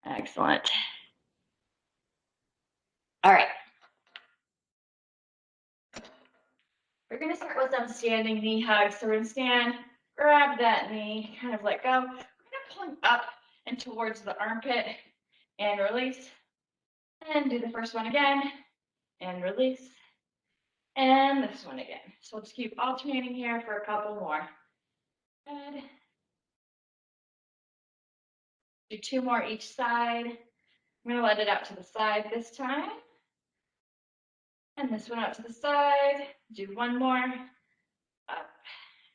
Excellent. All right. We're going to start with some standing knee hugs. So we're going to stand, grab that knee, kind of let go. We're going to pull up and towards the armpit and release. And do the first one again and release. And this one again. So we'll just keep alternating here for a couple more. Good. Do 2 more each side. I'm going to let it out to the side this time. And this one out to the side. Do 1 more. Up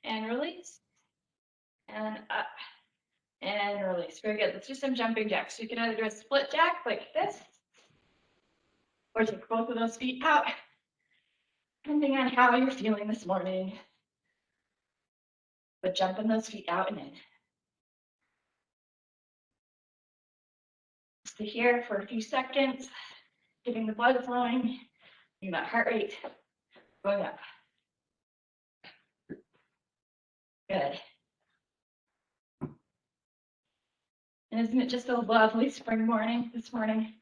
and release. And up and release. Very good. Let's do some jumping jacks. So you can either do a split jack like this, or take both of those feet out, depending on how you're feeling this morning. But jumping those feet out and in. Stay here for a few seconds, getting the blood flowing, getting that heart rate going up. Good. And isn't it just a lovely spring morning this morning?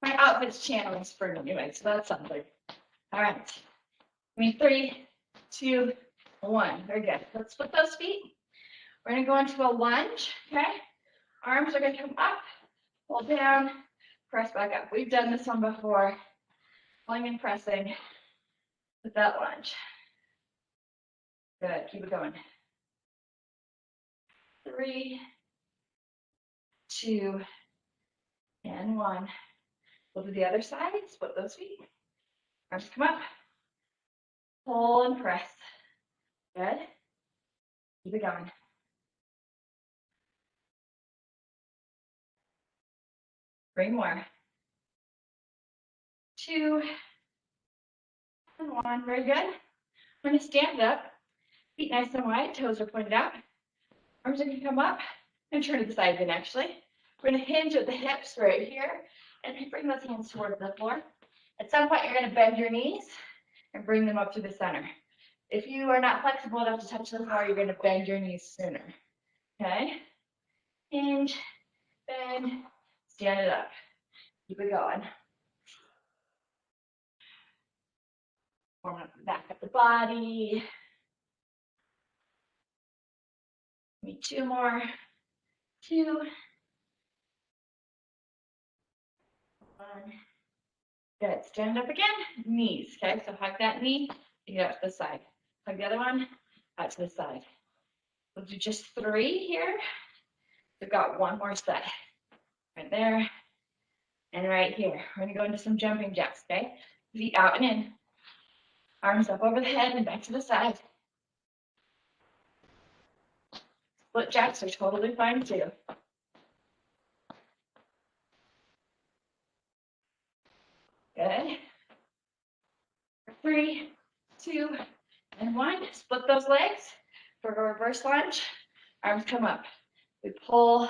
My outfit's channeling spring anyway, so that's something. All right. 3, 2, 1. Very good. Let's split those feet. We're going to go into a lunge, okay? Arms are going to come up, pull down, press back up. We've done this one before. Pulling and pressing with that lunge. Good. Keep it going. 3, 2, and 1. We'll do the other side. Split those feet. Arms come up. Pull and press. Good. Keep it going. Three more. 2, and 1. Very good. I'm going to stand up. Feet nice and wide. Toes are pointed out. Arms are going to come up and turn to the side again, actually. We're going to hinge at the hips right here and bring those hands towards the floor. At some point, you're going to bend your knees and bring them up to the center. If you are not flexible enough to touch the floor, you're going to bend your knees sooner. Okay? Hinge, bend, stand it up. Keep it going. Warm up the back of the body. Maybe 2 more. 2. 1. Good. Stand up again. Knees. Okay, so hug that knee. You get out to the side. Hug the other one out to the side. We'll do just 3 here. We've got 1 more set. Right there. And right here. We're going to go into some jumping jacks, okay? Feet out and in. Arms up over the head and back to the side. Split jacks are totally fine too. Good. 3, 2, and 1. Split those legs for a reverse lunge. Arms come up. We pull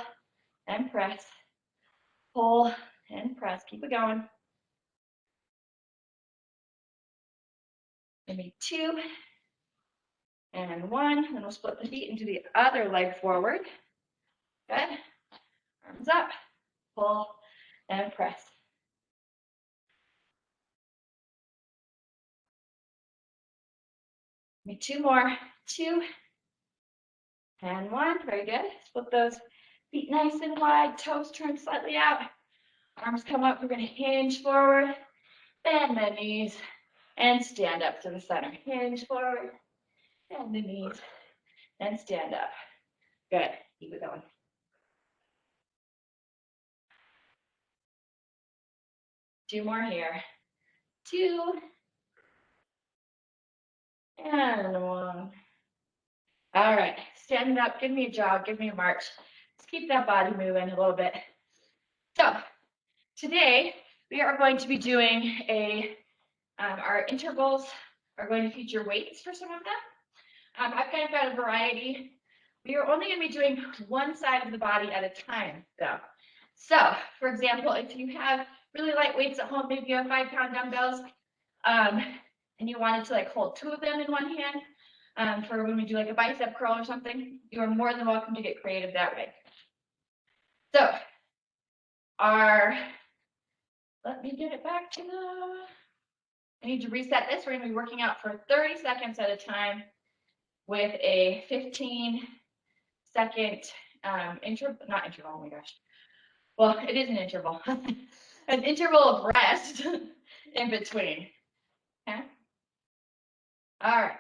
and press. Pull and press. Keep it going. Maybe 2 and 1. Then we'll split the feet into the other leg forward. Good. Arms up. Pull and press. Maybe 2 more. 2 and 1. Very good. Split those feet nice and wide. Toes turn slightly out. Arms come up. We're going to hinge forward. Bend the knees. And stand up to the center. Hinge forward. Bend the knees. And stand up. Good. Keep it going. Two more here. 2 and 1. All right. Stand up. Give me a jog. Give me a march. Let's keep that body moving a little bit. So today we are going to be doing our intervals are going to feature weights for some of them. I've kind of got a variety. We are only going to be doing one side of the body at a time, though. So, for example, if you have really light weights at home, maybe you have 5-pound dumbbells, and you wanted to like hold 2 of them in one hand, for when we do like a bicep curl or something. You are more than welcome to get creative that way. So let me get it back to I need to reset this. We're going to be working out for 30 seconds at a time with a 15-second interval, not interval, oh my gosh. Well, it is an interval. An interval of rest in between. Okay. All right.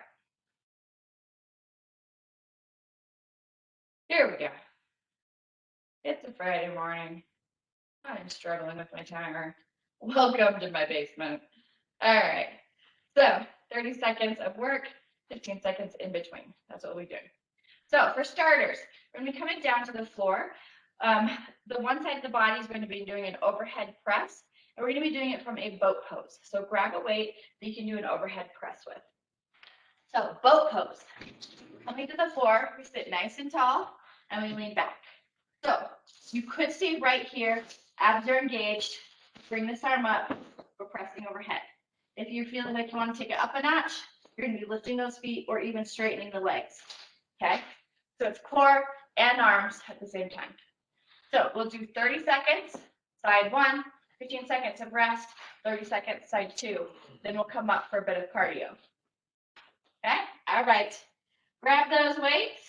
Here we go. It's a Friday morning. I'm struggling with my timer. Welcome to my basement. All right. So 30 seconds of work, 15 seconds in between. That's what we do. So for starters, we're going to be coming down to the floor. The one side of the body is going to be doing an overhead press, and we're going to be doing it from a boat pose. So grab a weight that you can do an overhead press with. So boat pose. Coming to the floor, we sit nice and tall, and we lean back. So you could stay right here, abs are engaged, bring this arm up, we're pressing overhead. If you're feeling like you want to take it up a notch, you're going to be lifting those feet or even straightening the legs. Okay? So it's core and arms at the same time. So we'll do 30 seconds, side one, 15 seconds of rest, 30 seconds, side two. Then we'll come up for a bit of cardio. Okay? All right. Grab those weights.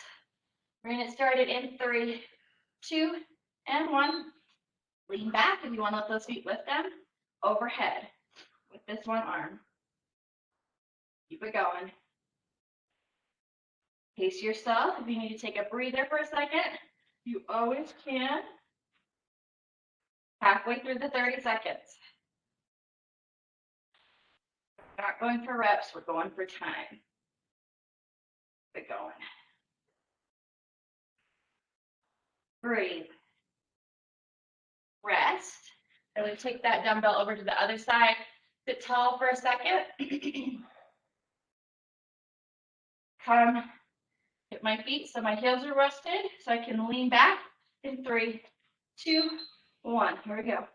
We're going to get started in 3, 2, and 1. Lean back if you want to let those feet lift them. Overhead with this one arm. Keep it going. Pace yourself. If you need to take a breather for a second, you always can. Halfway through the 30 seconds. We're not going for reps, we're going for time. Keep it going. Breathe. Rest. And we take that dumbbell over to the other side. Sit tall for a second. Come, hit my feet so my heels are rested, so I can lean back in 3, 2, 1. Here we go.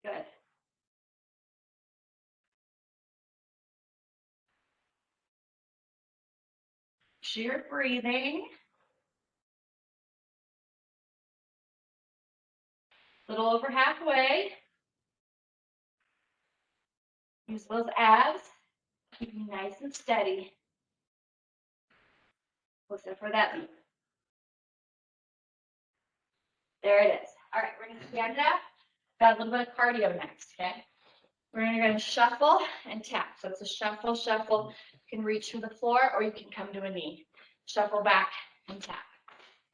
Good. Sheer breathing. Little over halfway. Use those abs. Keep me nice and steady. Listen for that beat. There it is. All right, we're going to stand up. Got a little bit of cardio next, okay? We're going to shuffle and tap. So it's a shuffle, shuffle. You can reach for the floor or you can come to a knee. Shuffle back and tap.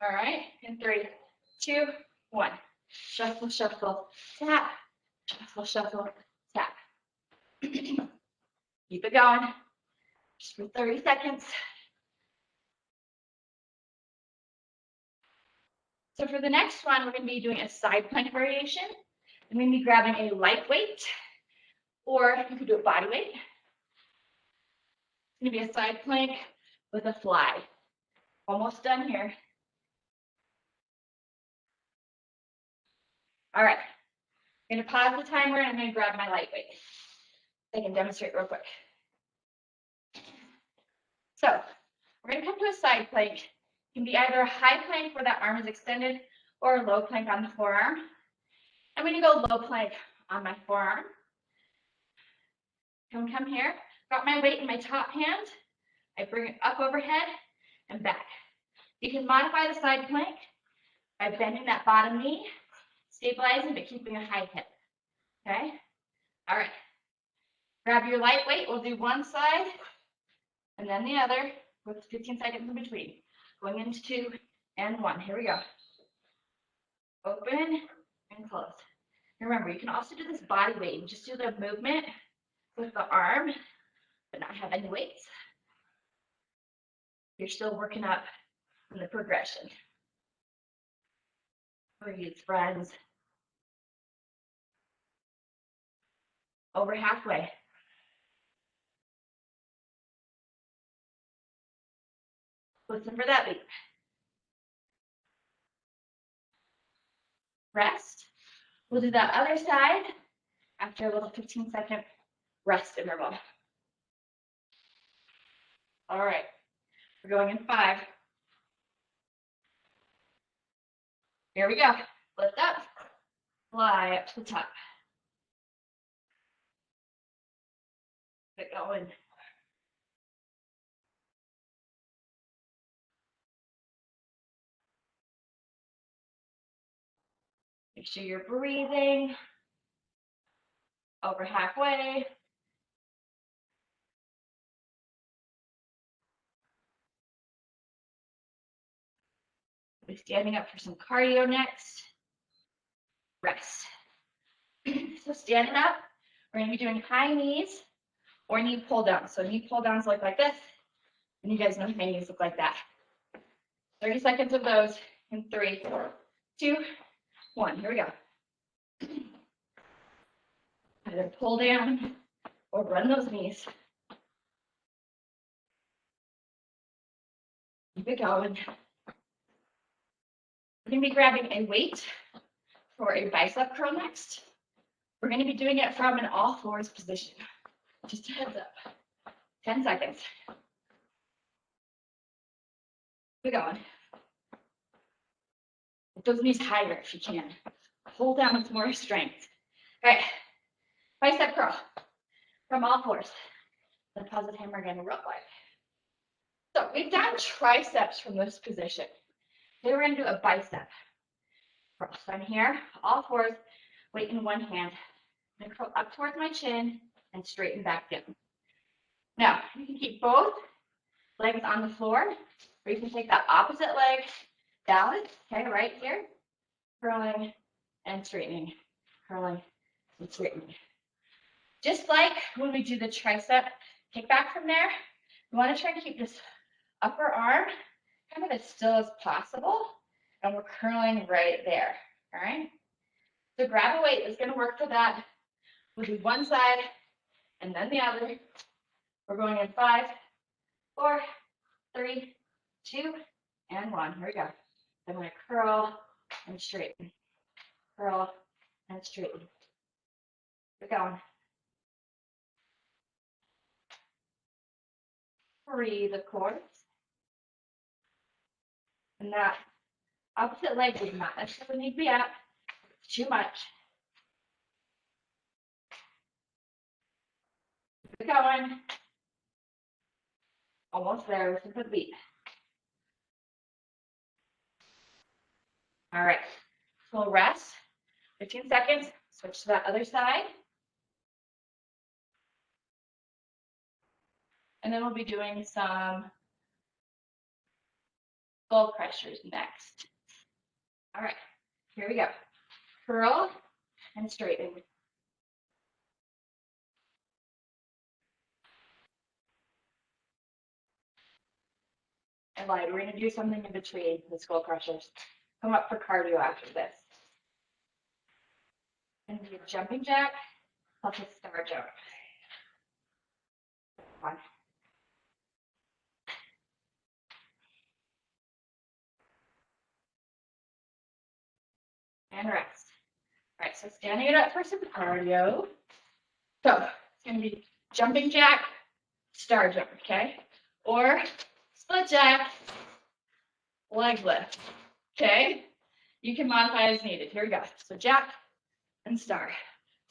All right, in 3, 2, 1. Shuffle, shuffle, tap. Shuffle, shuffle, tap. Keep it going. Just for 30 seconds. So for the next one, we're going to be doing a side plank variation. I'm going to be grabbing a light weight, or you could do a body weight. It's going to be a side plank with a fly. Almost done here. All right. I'm going to pause the timer and I'm going to grab my light weight. I can demonstrate real quick. So we're going to come to a side plank. It can be either a high plank where that arm is extended or a low plank on the forearm. I'm going to go low plank on my forearm. Come here. Got my weight in my top hand. I bring it up overhead and back. You can modify the side plank by bending that bottom knee, stabilizing but keeping a high hip. Okay? All right. Grab your light weight. We'll do one side and then the other with 15 seconds in between. Going into 2 and 1. Here we go. Open and close. Remember, you can also do this body weight. Just do the movement with the arm, but not have any weights. You're still working up in the progression. Breathe, friends. Over halfway. Listen for that beat. Rest. We'll do that other side after a little 15-second rest interval. All right, we're going in 5. Here we go. Lift up, fly up to the top. Get going. Make sure you're breathing. Over halfway. We're standing up for some cardio next. Rest. So standing up, we're going to be doing high knees or knee pull downs. So knee pull downs look like this, and you guys know high knees look like that. 30 seconds of those in 3, 2, 1. Here we go. Either pull down or run those knees. Keep it going. We're going to be grabbing a weight for a bicep curl next. We're going to be doing it from an all fours position. Just a heads up. 10 seconds. Keep it going. Get those knees higher if you can. Hold down with more strength. All right. Bicep curl from all fours. Then pause the hammer again real quick. So we've done triceps from this position. Today we're going to do a bicep curl. So I'm here, all fours, weight in one hand. I'm going to curl up towards my chin and straighten back down. Now, you can keep both legs on the floor, or you can take that opposite leg down, okay, right here, curling and straightening, curling and straightening. Just like when we do the tricep kickback from there, we want to try to keep this upper arm kind of as still as possible, and we're curling right there, all right? So grab a weight that's going to work for that. We'll do one side and then the other. We're going in 5, 4, 3, 2, and 1. Here we go. I'm going to curl and straighten, curl and straighten. We're going. Breathe, of course. And that opposite leg does not necessarily need to be up. It's too much. We're going. Almost there with a good beat. All right. So we'll rest. 15 seconds. Switch to that other side. And then we'll be doing some skull crushers next. All right. Here we go. Curl and straighten. And light. We're going to do something in between the skull crushers. Come up for cardio after this. And do a jumping jack plus a star jump. One. And rest. All right, so standing it up for some cardio. So it's going to be jumping jack, star jump, okay? Or split jack, leg lift, okay? You can modify as needed. Here we go. So jack and star,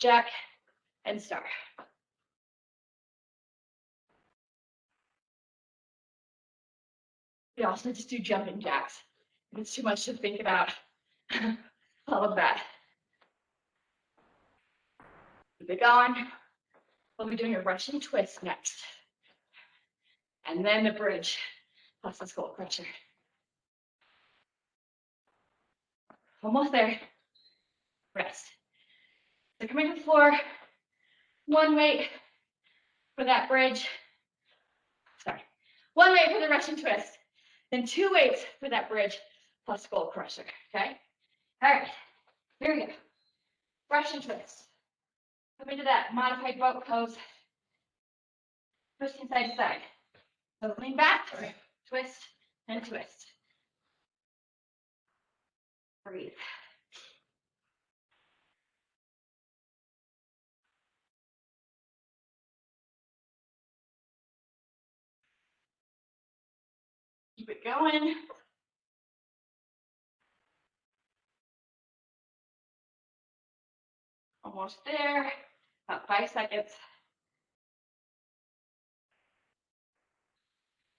jack and star. We also just do jumping jacks. It's too much to think about all of that. Keep it going. We'll be doing a Russian twist next. And then the bridge plus the skull crusher. Almost there. Rest. So coming to the floor, one weight for that bridge. Sorry. One weight for the Russian twist. Then 2 weights for that bridge plus skull crusher. Okay? All right. Here we go. Russian twist. Coming to that modified boat pose. Twisting side to side. So lean back, twist, and twist. Breathe. Keep it going. Almost there. About 5 seconds.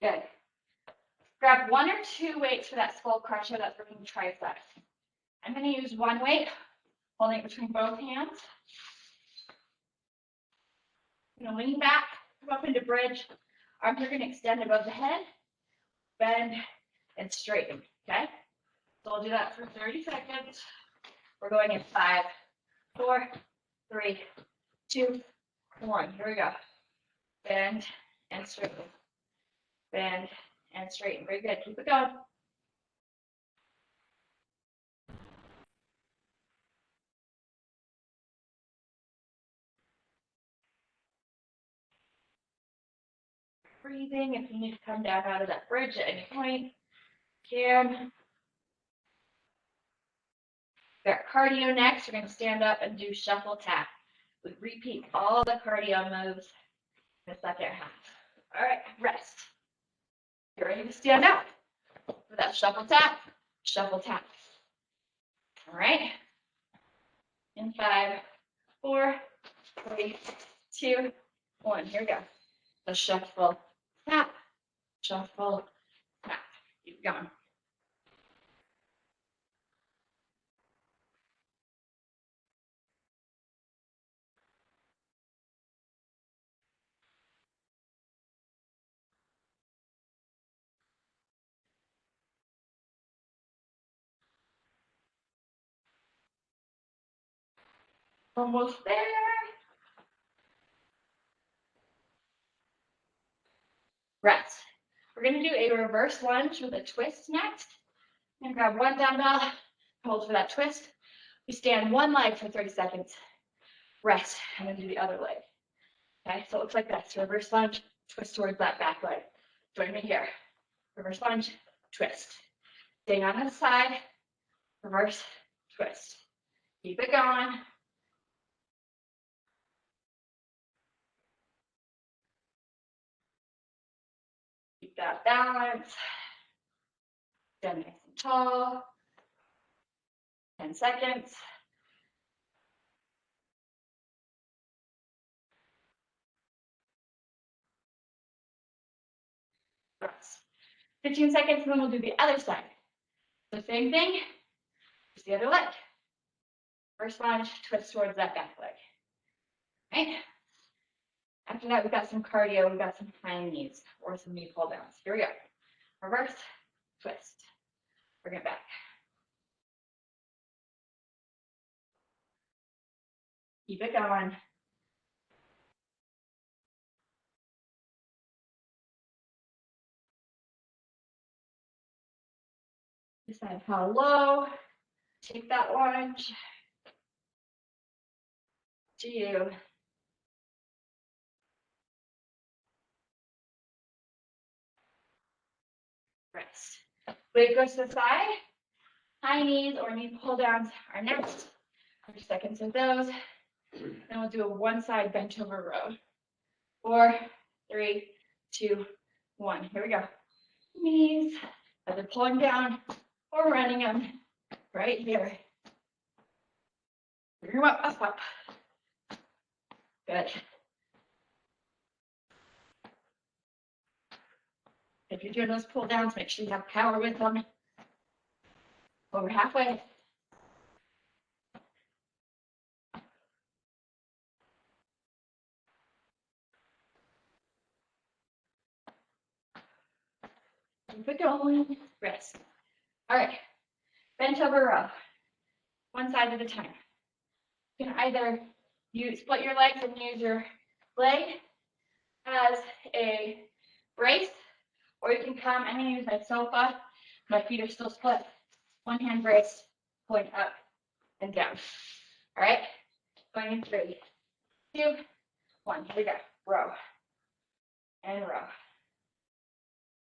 Good. Grab 1 or 2 weights for that skull crusher that's working triceps. I'm going to use 1 weight, holding it between both hands. I'm going to lean back, come up into bridge. Arms are going to extend above the head, bend, and straighten. Okay? So I'll do that for 30 seconds. We're going in 5, 4, 3, 2, 1. Here we go. Bend and straighten. Bend and straighten. Very good. Keep it going. Breathing. If you need to come down out of that bridge at any point, you can. Got cardio next. We're going to stand up and do shuffle tap. We repeat all the cardio moves in the second half. All right, rest. You're ready to stand up for that shuffle tap, shuffle tap. All right. In 5, 4, 3, 2, 1. Here we go. The shuffle tap, shuffle tap. Keep going. Almost there. Rest. We're going to do a reverse lunge with a twist next. And grab 1 dumbbell, hold for that twist. We stand 1 leg for 30 seconds. Rest, and then do the other leg. Okay, so it looks like this. Reverse lunge, twist towards that back leg. Join me here. Reverse lunge, twist. Staying on the side, reverse, twist. Keep it going. Keep that balance. Stand nice and tall. 10 seconds. Rest. 15 seconds, and then we'll do the other side. The same thing, just the other leg. First lunge, twist towards that back leg. Right? After that, we've got some cardio. We've got some high knees or some knee pull downs. Here we go. Reverse, twist. Bring it back. Keep it going. Decide how low. Take that lunge. To you. Rest. Weight goes to the side. High knees or knee pull downs are next. 30 seconds of those. Then we'll do a one side bench over row. 4, 3, 2, 1. Here we go. Knees, either pulling down or running them right here. Bring them up, up, up. Good. If you're doing those pull downs, make sure you have power with them. Over halfway. Keep it going. Rest. All right. Bench over row. One side at a time. You can either split your legs and use your leg as a brace, or you can come, I'm going to use my sofa. My feet are still split. One hand brace, pulling up and down. All right. Going in 3, 2, 1. Here we go. Row. And row.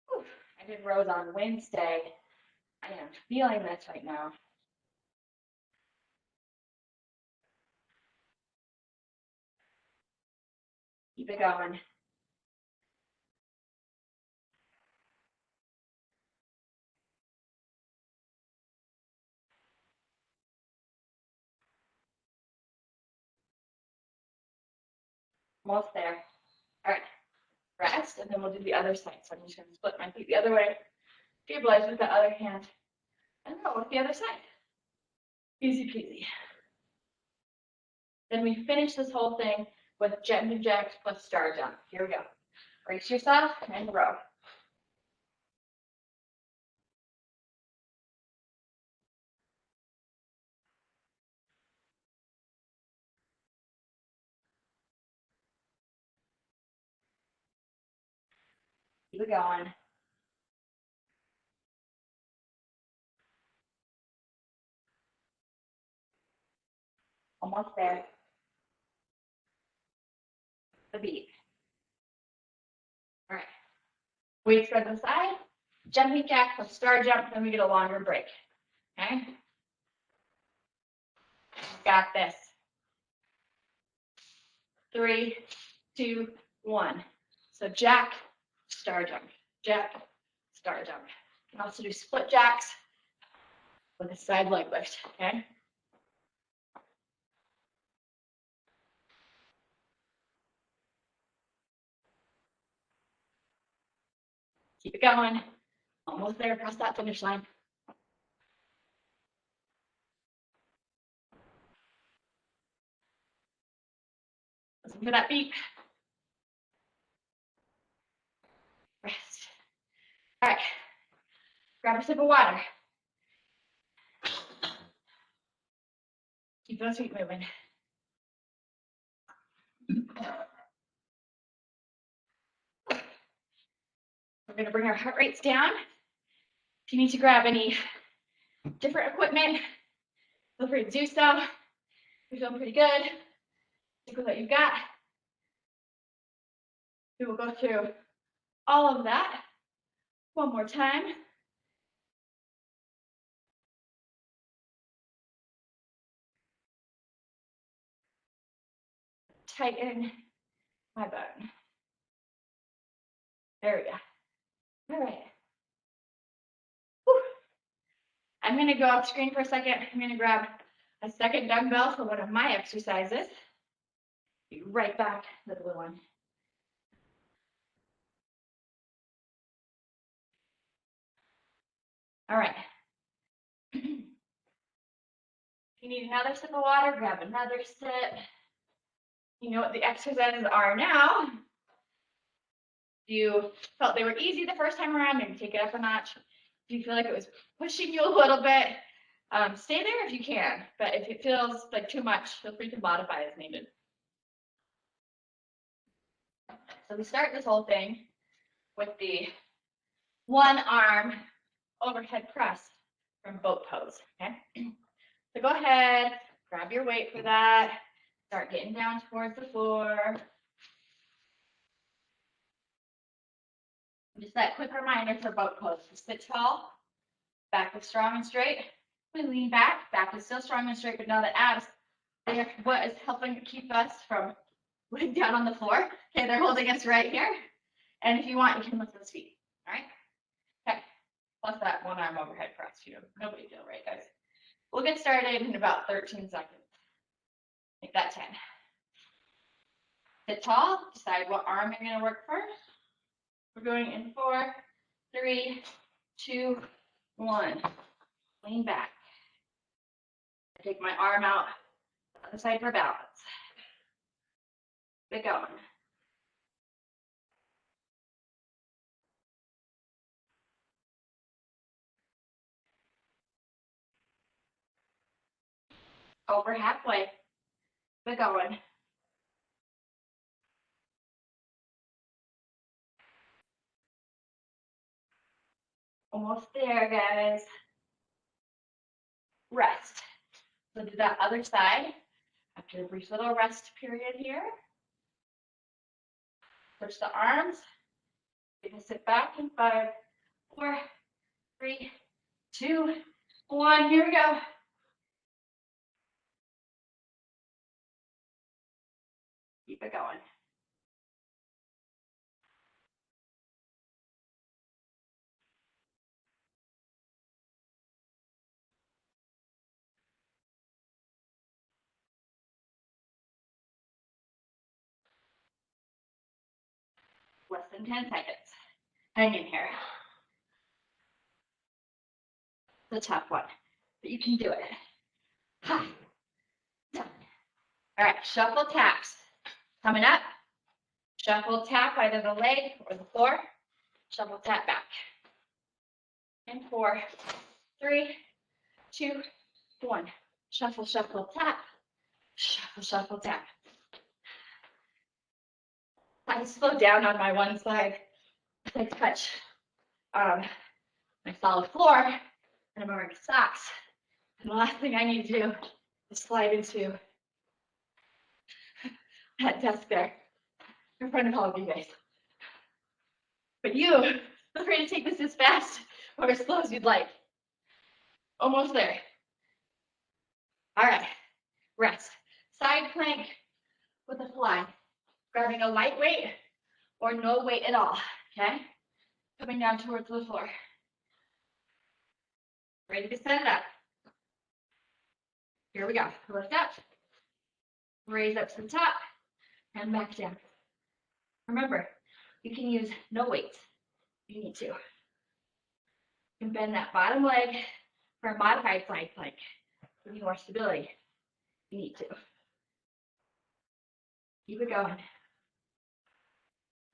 Whew. I did rows on Wednesday. I am feeling this right now. Keep it going. Almost there. All right. Rest, and then we'll do the other side. So I'm just going to split my feet the other way, stabilize with the other hand, and roll with the other side. Easy peasy. Then we finish this whole thing with jumping jacks plus star jump. Here we go. Brace yourself and row. Keep it going. Almost there. The beat. All right. Weights spread to the side. Jumping jack plus star jump. Then we get a longer break. Okay. Got this. 3, 2, 1. So jack, star jump. Jack, star jump. You can also do split jacks with a side leg lift. Okay. Keep it going. Almost there across that finish line. Listen to that beat. Rest. All right. Grab a sip of water. Keep those feet moving. We're going to bring our heart rates down. If you need to grab any different equipment, feel free to do so. We feel pretty good. Stick with what you've got. We will go through all of that one more time. Tighten my bone. There we go. All right. Whew. I'm going to go off screen for a second. I'm going to grab a second dumbbell for one of my exercises. Be right back to the blue one. All right. If you need another sip of water, grab another sip. You know what the exercises are now. If you felt they were easy the first time around, maybe take it up a notch. If you feel like it was pushing you a little bit, stay there if you can. But if it feels like too much, feel free to modify as needed. So we start this whole thing with the one arm overhead press from boat pose. Okay. So go ahead, grab your weight for that. Start getting down towards the floor. Just that quick reminder for boat pose. Sit tall, back is strong and straight. We lean back, back is still strong and straight, but now the abs, they're what is helping keep us from laying down on the floor. Okay, they're holding us right here. And if you want, you can lift those feet. All right. Okay. Plus that one arm overhead press. You know, no big deal, right, guys? We'll get started in about 13 seconds. Make that 10. Sit tall. Decide what arm you're going to work first. We're going in 4, 3, 2, 1. Lean back. I take my arm out the other side for balance. Get going. Over halfway. Get going. Almost there, guys. Rest. So do that other side. After a brief little rest period here. Push the arms. You can sit back in 5, 4, 3, 2, 1. Here we go. Keep it going. less than 10 seconds. Hang in here. It's a tough one, but you can do it. Ha. Done. All right, shuffle taps. Coming up, shuffle tap either the leg or the floor. Shuffle tap back. And 4, 3, 2, 1. Shuffle, shuffle, tap. Shuffle, shuffle, tap. I slow down on my one side. I touch my solid floor, and I'm wearing socks. And the last thing I need to do is slide into that desk there in front of all of you guys. But you, feel free to take this as fast or as slow as you'd like. Almost there. All right, rest. Side plank with a fly. Grabbing a light weight or no weight at all, okay? Coming down towards the floor. Ready to set it up. Here we go. Lift up. Raise up to the top and back down. Remember, you can use no weights if you need to. You can bend that bottom leg for a modified side plank. Give you more stability if you need to. Keep it going.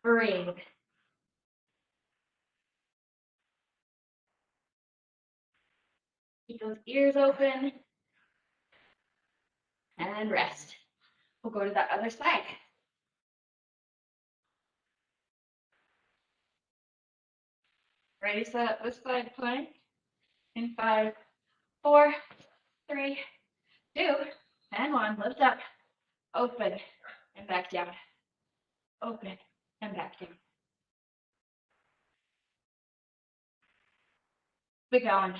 Breathe. Keep those ears open. And rest. We'll go to that other side. Ready, set up this side plank. In 5, 4, 3, 2, and 1. Lift up. Open and back down. Open and back down. Keep going.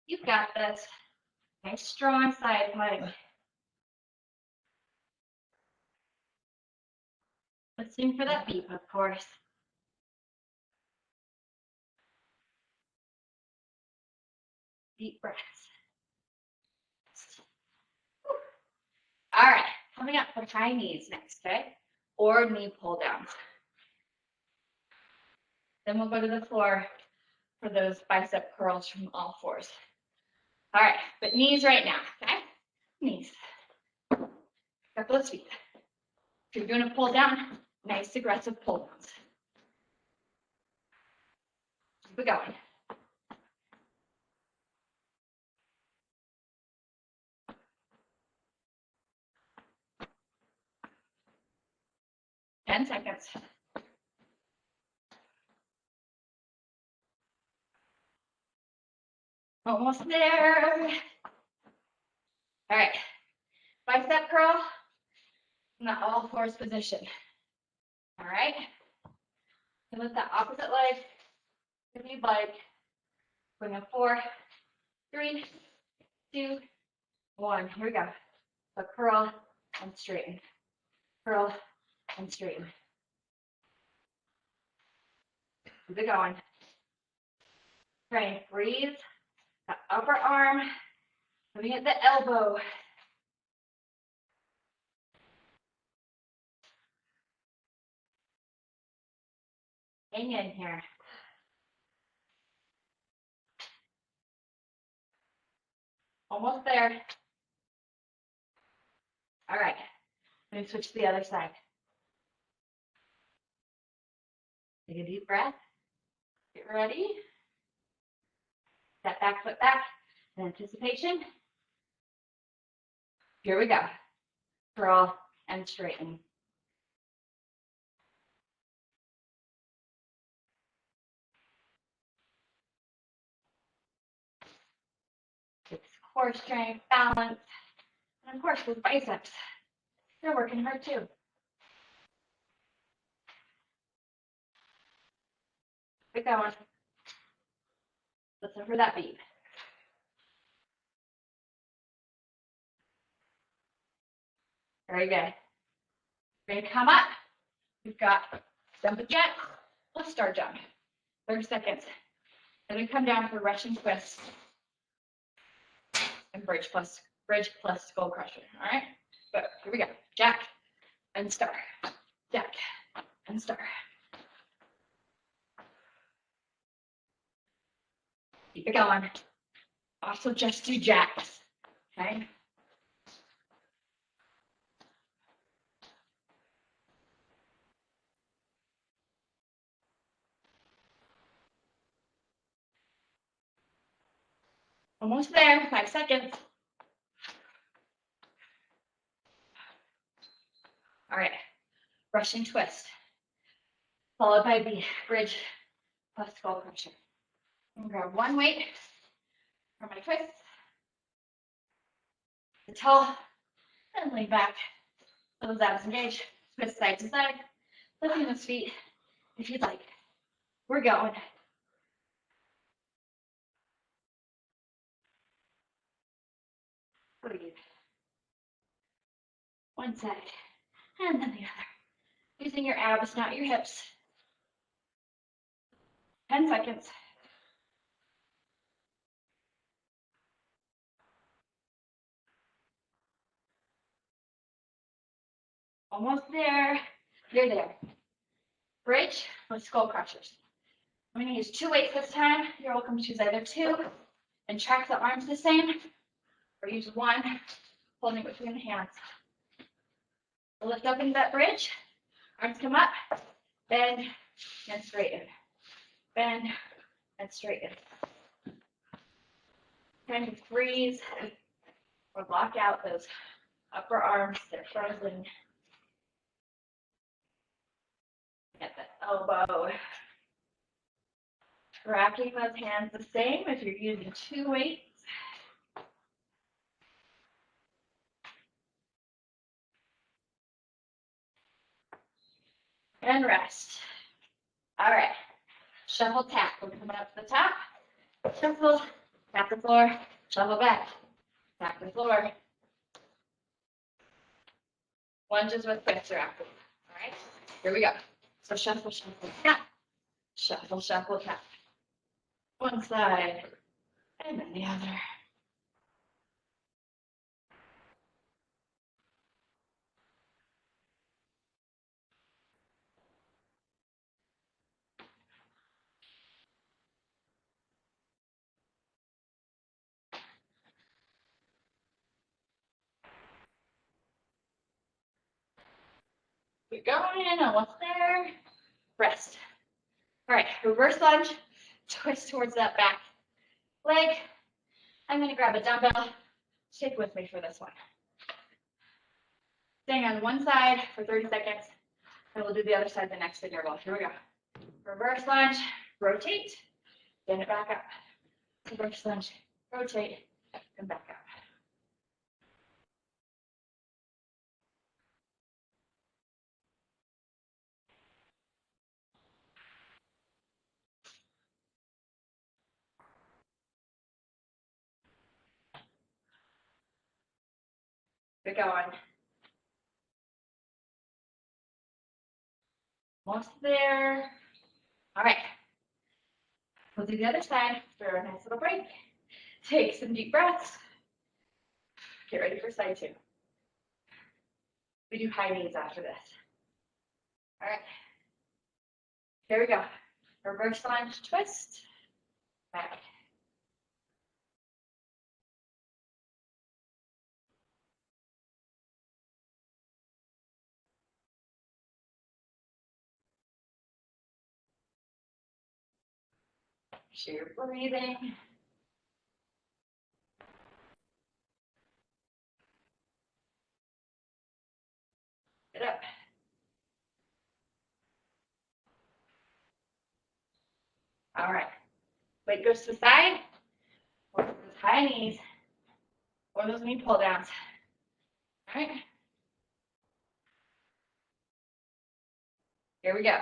You've got this. Nice strong side plank. Listening for that beep, of course. Deep breaths. All right, coming up for high knees next, okay? Or knee pull downs. Then we'll go to the floor for those bicep curls from all fours. All right, but knees right now, okay? Knees. Got those feet. If you're doing a pull down, nice aggressive pull downs. Keep it going. Ten seconds. Almost there. All right, bicep curl in the all fours position. All right, and with the opposite leg, if you'd like, bring a 4, 3, 2, 1. Here we go. So curl and straighten, curl and straighten. Keep it going. Try and breathe. The upper arm, moving at the elbow. Hang in here. Almost there. All right. Let me switch to the other side. Take a deep breath. Get ready. Step back, foot back. Anticipation. Here we go. Curl and straighten. It's core strength, balance, and of course with biceps. They're working hard too. Keep going. Listen for that beat. Very good. We're going to come up. We've got jump again. Let's start jump. 30 seconds. Then we come down for Russian twist and bridge plus skull crusher. All right. But here we go. Jack, and star, jack, and star. Keep it going. Also just do jacks, okay? Almost there, 5 seconds. All right, Russian twist, followed by the bridge plus skull crusher. I'm gonna grab one weight for my twist, the toe, and lean back. Those abs engage, twist side to side, lifting those feet if you'd like. We're going. Breathe. One side, and then the other. Using your abs, not your hips. 10 seconds. Almost there. You're there. Bridge with skull crushers. I'm going to use 2 weights this time. You're welcome to choose either 2 and track the arms the same, or use 1, holding it between the hands. Lift up into that bridge. Arms come up, bend, and straighten. Bend, and straighten. Kind of freeze or lock out those upper arms. They're frozen. Get that elbow. Tracking those hands the same if you're using 2 weights. And rest. All right. Shuffle tap. We're coming up to the top. Shuffle, tap the floor, shuffle back, tap the floor. Lunges with twists are after. All right. Here we go. So shuffle, shuffle, tap. Shuffle, shuffle, tap. One side, and then the other. Keep going, almost there. Rest. All right, reverse lunge, twist towards that back leg. I'm gonna grab a dumbbell. Stick with me for this one. Staying on one side for 30 seconds, and we'll do the other side the next interval. Here we go. Reverse lunge, rotate, bend it back up. Reverse lunge, rotate, and back up. Keep going. Almost there. All right. We'll do the other side for a nice little break. Take some deep breaths. Get ready for side 2. We do high knees after this. All right. Here we go. Reverse lunge, twist, back. So you're breathing. Get up. All right. Weight goes to the side, or those high knees, or those knee pull downs. All right. Here we go.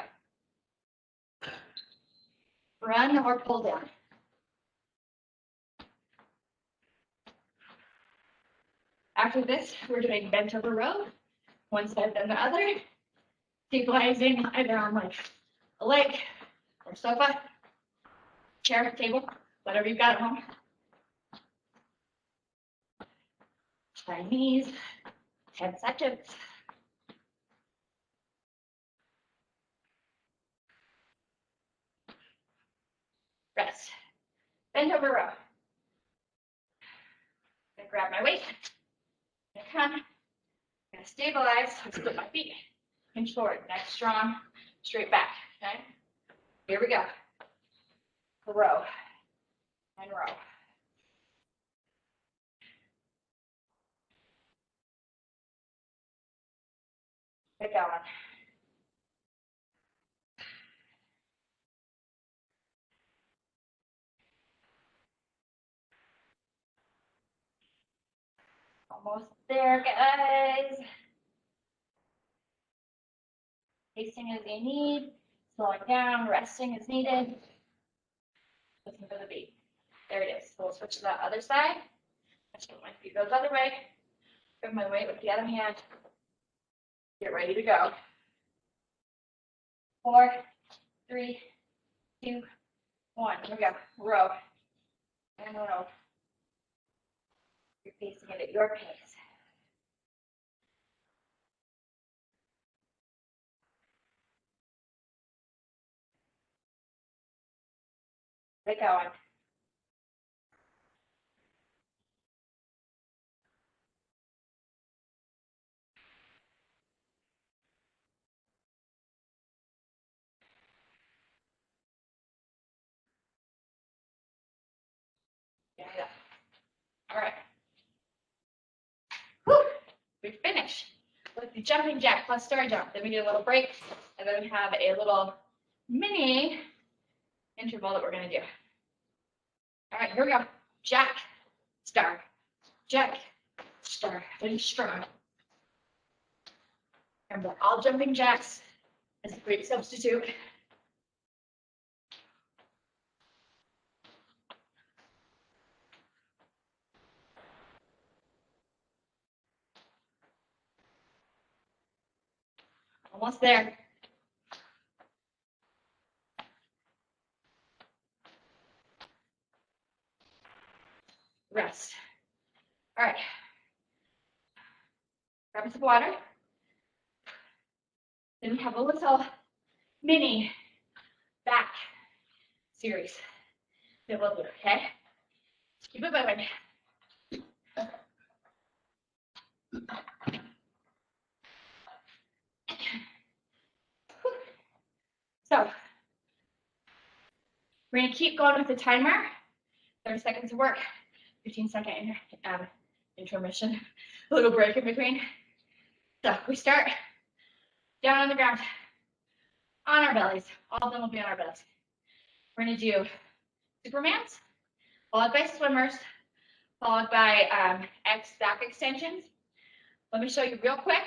Run or pull down. After this, we're doing bent over row, one side then the other, stabilizing either on like a leg or sofa, chair, table, whatever you've got at home. High knees, 10 seconds. bend over row. I'm gonna grab my weight. I'm gonna come. I'm gonna stabilize. I split my feet. Hinge forward. Nice, strong, straight back. Okay. Here we go. Row and row. Get going. Almost there, guys. Pacing as you need. Slowing down, resting as needed. Listen for the beat. There it is. So we'll switch to the other side. Let's put my feet goes the other way. Grab my weight with the other hand. Get ready to go. 4, 3, 2, 1. Here we go. Row and row. You're pacing it at your pace. Get going. Yeah, yeah. All right. Whew. We finished with the jumping jack plus star jump. Then we get a little break, and then we have a little mini interval that we're going to do. All right, here we go. Jack, star, jack, star. Finish strong. Remember, all jumping jacks is a great substitute. Almost there. Rest. All right. Grab some water. Then we have a little mini back series that we'll do, okay? Keep it moving. So, we're going to keep going with the timer. 30 seconds of work, 15-second intermission, a little break in between. So, we start down on the ground, on our bellies. All of them will be on our bellies. We're going to do Supermans, followed by swimmers, followed by back extensions. Let me show you real quick.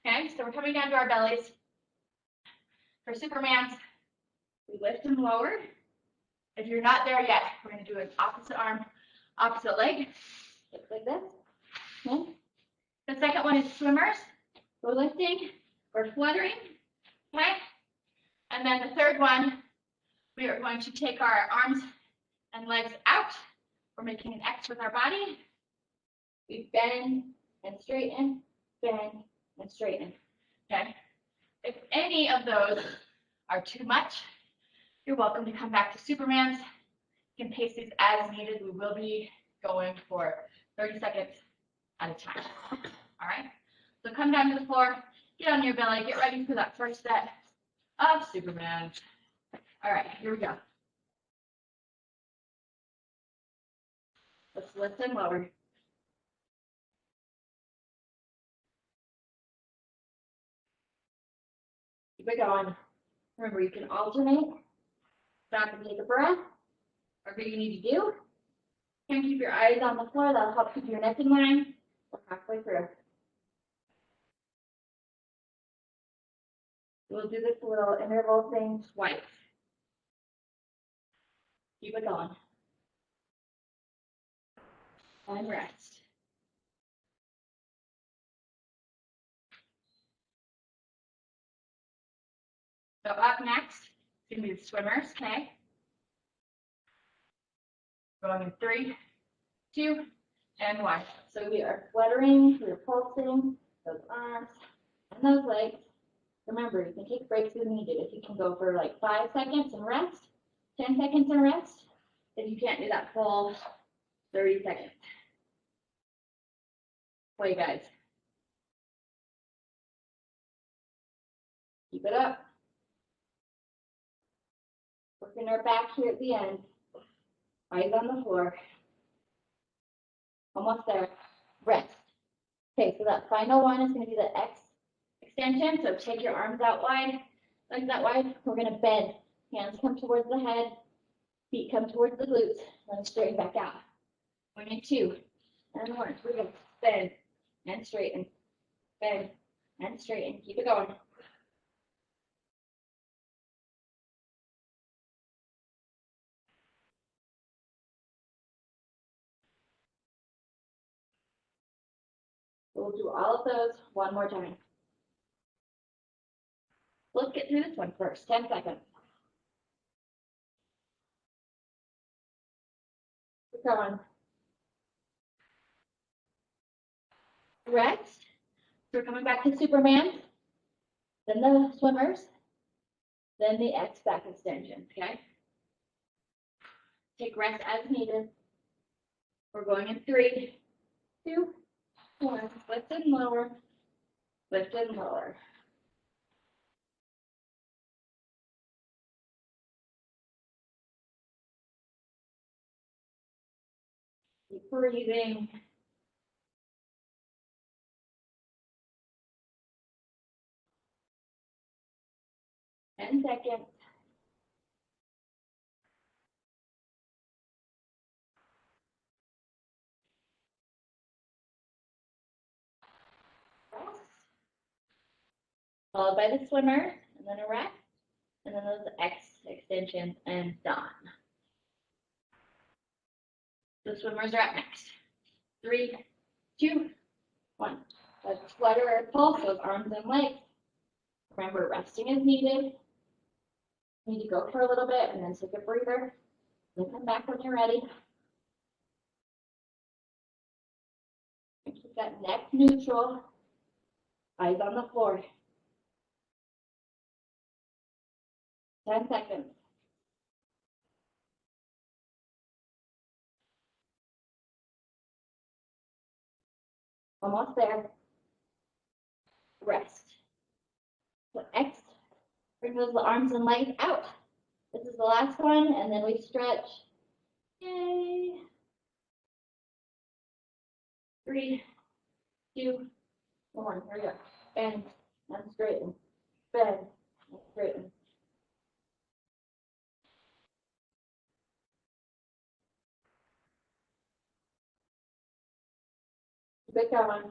Okay, so we're coming down to our bellies. For Supermans, we lift and lower. If you're not there yet, we're going to do an opposite arm, opposite leg, like this. Okay. The second one is swimmers. We're lifting, we're fluttering. Okay. And then the third one, we are going to take our arms and legs out. We're making an X with our body. We bend and straighten, bend and straighten. Okay. If any of those are too much, you're welcome to come back to Superman's. You can pace these as needed. We will be going for 30 seconds at a time. All right. So come down to the floor, get on your belly, get ready for that first set of Superman. All right, here we go. Let's lift and lower. Keep it going. Remember, you can alternate. Stop and take a breath. Whatever you need to do. You can keep your eyes on the floor. That'll help keep your neck in line. We're halfway through. We'll do this little interval thing twice. Keep it going. And rest. So up next, it's going to be the swimmers, okay? Going in 3, 2, and 1. So we are fluttering, we're pulsing those arms and those legs. Remember, you can take breaks if needed. If you can go for like 5 seconds and rest, 10 seconds and rest, if you can't do that full 30 seconds. Play, guys. Keep it up. Working our back here at the end. Eyes on the floor. Almost there. Rest. Okay, so that final one is going to be the X extension. So take your arms out wide, legs out wide. We're going to bend. Hands come towards the head. Feet come towards the glutes. Then straighten back out. 1 and 2. And 1. We're going to bend and straighten. Bend and straighten. Keep it going. We'll do all of those one more time. Let's get through this one first. 10 seconds. Keep going. Rest. So we're coming back to Superman. Then the swimmers. Then the X back extension. Okay. Take rest as needed. We're going in 3, 2, 1. Lift and lower. Lift and lower. Keep breathing. Ten seconds. Rest. Followed by the swimmer, and then a rest, and then those X extensions, and done. The swimmers are up next. 3, 2, 1. Let's flutter or pulse those arms and legs. Remember, resting is needed. You need to go for a little bit and then take a breather. Then come back when you're ready. And keep that neck neutral. Eyes on the floor. 10 seconds. Almost there. Rest. So X, bring those arms and legs out. This is the last one, and then we stretch. Yay. 3, 2, 1. Here we go. Bend and straighten. Bend and straighten. Keep it going.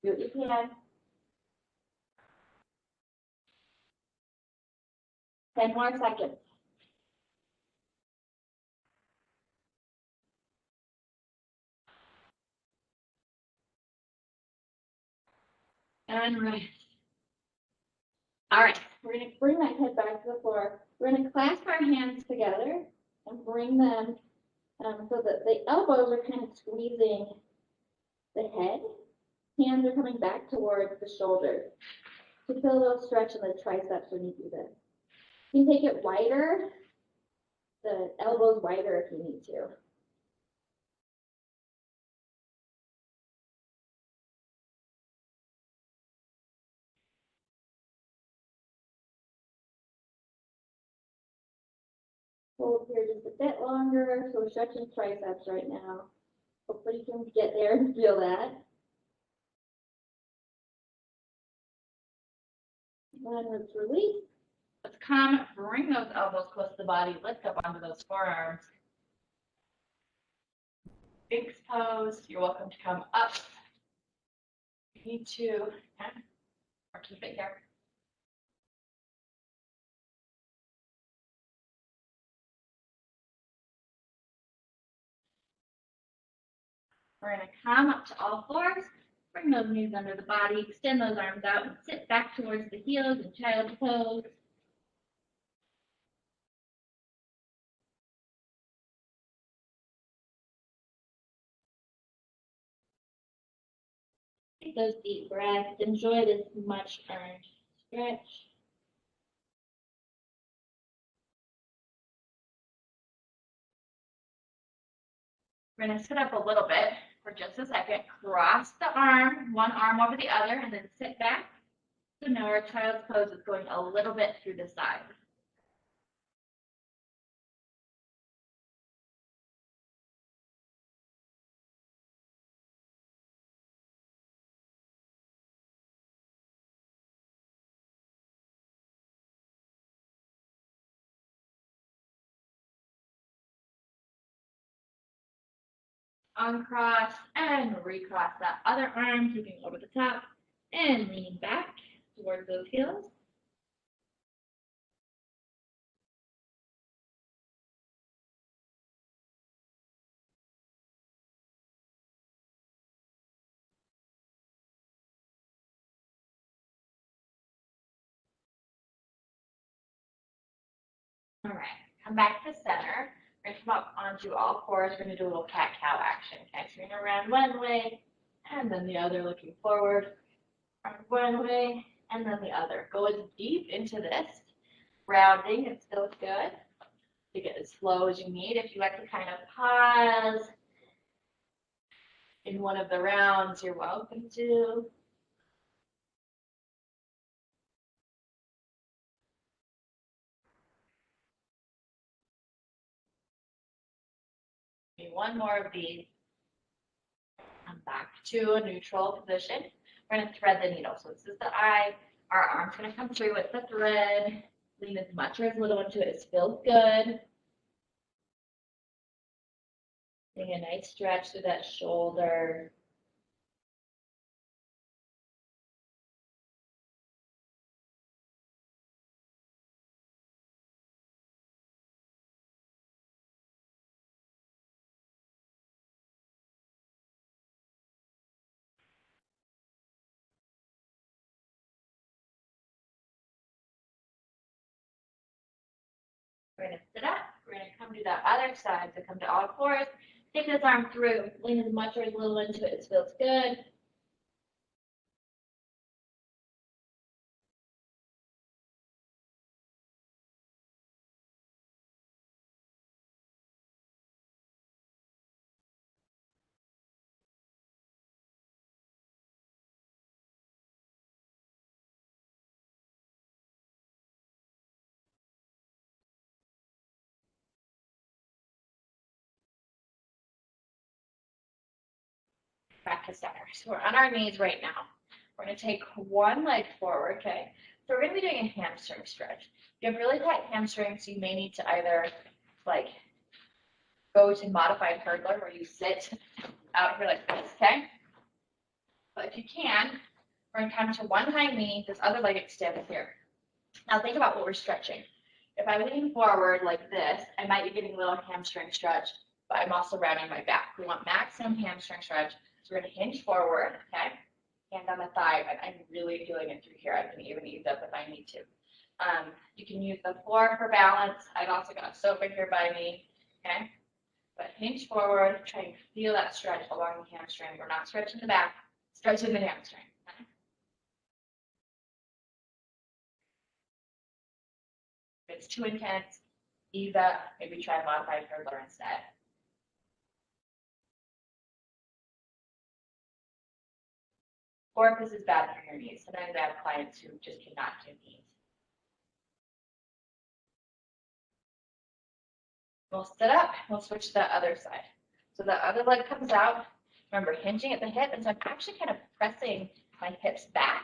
Do what you can. 10 more seconds. And rest. All right, we're going to bring that head back to the floor. We're going to clasp our hands together and bring them so that the elbows are kind of squeezing the head. Hands are coming back towards the shoulders to feel a little stretch in the triceps when you do this. You can take it wider, the elbows wider if you need to. Hold here just a bit longer. So we're stretching triceps right now. Hopefully you can get there and feel that. And let's release. Let's come, bring those elbows close to the body, lift up onto those forearms. Sphinx pose. You're welcome to come up. You need to, or keep it here. We're going to come up to all fours, bring those knees under the body, extend those arms out, and sit back towards the heels in child's pose. Take those deep breaths. Enjoy this much earned stretch. We're going to sit up a little bit for just a second. Cross the arm, one arm over the other, and then sit back. So now our child's pose is going a little bit through the side. Uncross and recross that other arm, keeping over the top and leaning back towards those heels. All right, come back to center. We're going to come up onto all fours. We're going to do a little cat-cow action. Okay, so we're going to run one way and then the other, looking forward. Run one way and then the other. Go as deep into this. Rounding, it feels good. To get as slow as you need. If you like to kind of pause in one of the rounds, you're welcome to. One more of these. Come back to a neutral position. We're going to thread the needle. So this is the eye. Our arm's going to come through with the thread. Lean as much or as little into it as feels good. Getting a nice stretch through that shoulder. We're going to sit up. We're going to come to the other side. So come to all fours. Take this arm through. Lean as much or as little into it as feels good. Back to center. So we're on our knees right now. We're going to take one leg forward, okay? So we're going to be doing a hamstring stretch. If you have really tight hamstrings, you may need to either like go to modified hurdler where you sit out here like this, okay? But if you can, we're going to come to one hind knee, this other leg extends here. Now think about what we're stretching. If I'm leaning forward like this, I might be getting a little hamstring stretch, but I'm also rounding my back. We want maximum hamstring stretch. So we're going to hinge forward, okay? Hand on the thigh, but I'm really feeling it through here. I can even ease up if I need to. You can use the floor for balance. I've also got a sofa here by me, okay? But hinge forward, try and feel that stretch along the hamstring. We're not stretching the back, stretching the hamstring. Okay? If it's too intense, ease up, maybe try modified hurdler instead. Or if this is bad for your knees, sometimes I have clients who just cannot do knees. We'll sit up, we'll switch to the other side. So the other leg comes out. Remember, hinging at the hip, and so I'm actually kind of pressing my hips back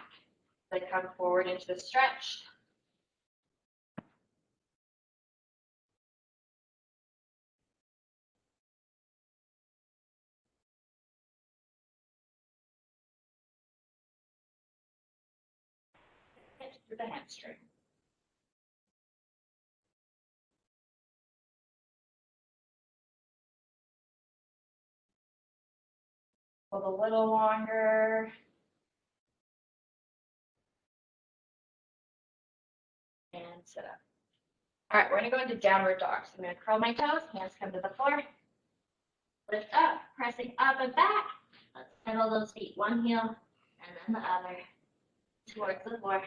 as I come forward into the stretch. Hit through the hamstring. Hold a little longer. And sit up. All right, we're going to go into downward dog. So I'm going to curl my toes, hands come to the floor. Lift up, pressing up and back. Let's pedal those feet, one heel and then the other towards the floor.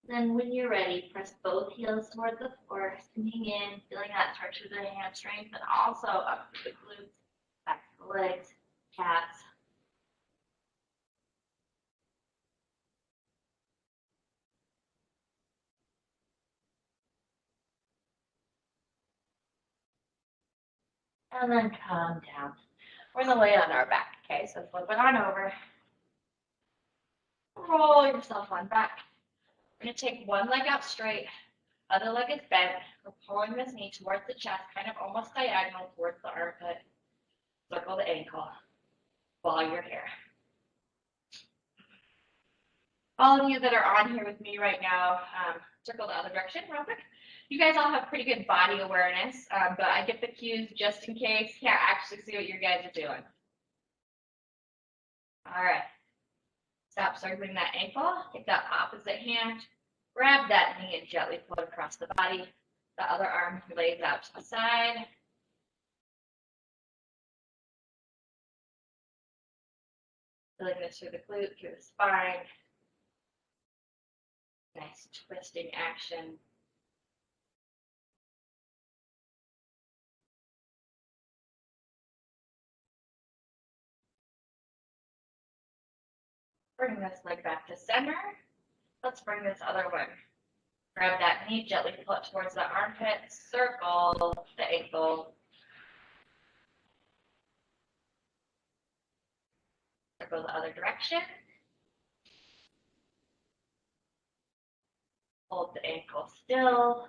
Then when you're ready, press both heels toward the floor, sinking in, feeling that stretch through the hamstrings, and also up through the glutes, back to the legs, calves. And then come down. We're going to lay on our back, okay? So flip it on over. Roll yourself on back. We're going to take one leg out straight, other leg is bent. We're pulling this knee towards the chest, kind of almost diagonal towards the armpit. Circle the ankle. Follow your hair. All of you that are on here with me right now, circle the other direction real quick. You guys all have pretty good body awareness, but I get the cues just in case. Can't actually see what you guys are doing. All right. Stop circling that ankle. Take that opposite hand. Grab that knee and gently pull it across the body. The other arm lays out to the side. Feeling this through the glute, through the spine. Nice twisting action. Bring this leg back to center. Let's bring this other one. Grab that knee, gently pull it towards the armpit, circle the ankle. Circle the other direction. Hold the ankle still.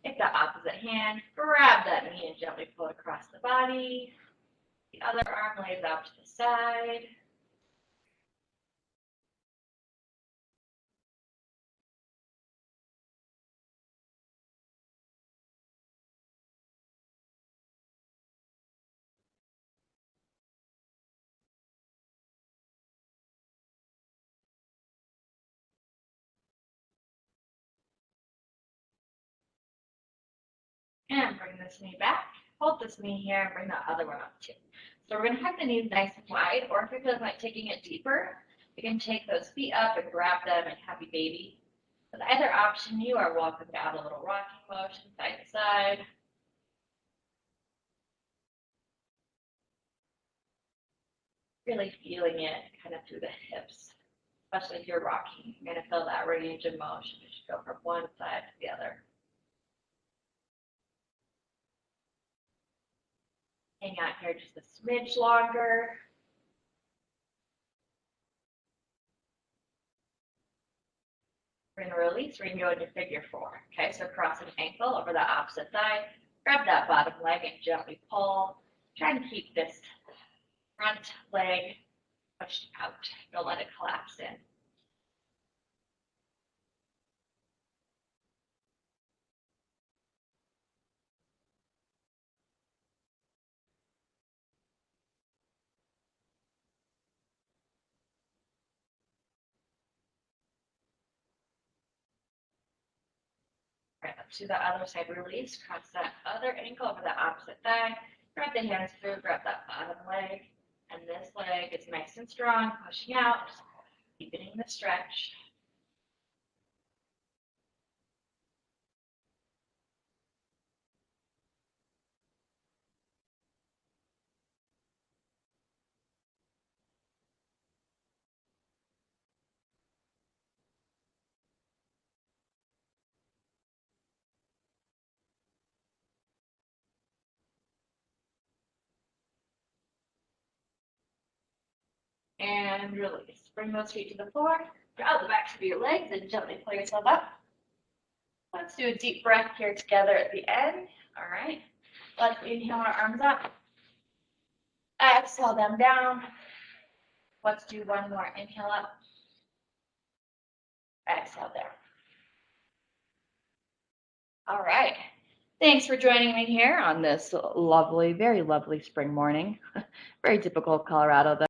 Take the opposite hand, grab that knee and gently pull it across the body. The other arm lays out to the side. And bring this knee back. Hold this knee here and bring the other one up too. So we're going to have the knees nice and wide, or if you're feeling like taking it deeper, you can take those feet up and grab them and happy baby. With either option, you are welcome to add a little rocking motion side to side. Really feeling it kind of through the hips, especially if you're rocking. You're going to feel that range of motion as you go from one side to the other. Hang out here just a smidge longer. We're going to release. We're going to go into figure four. Okay, so cross an ankle over the opposite side. Grab that bottom leg and gently pull. Try and keep this front leg pushed out. Don't let it collapse in. Right up to the other side, release. Cross that other ankle over the opposite thigh. Grab the hands through, grab that bottom leg. And this leg is nice and strong, pushing out, deepening the stretch. And release. Bring those feet to the floor. Draw the backs of your legs and gently pull yourself up. Let's do a deep breath here together at the end. All right. Let's inhale our arms up. Exhale them down. Let's do one more. Inhale up. Exhale down. All right. Thanks for joining me here on this lovely, very lovely spring morning. Very typical of Colorado, though.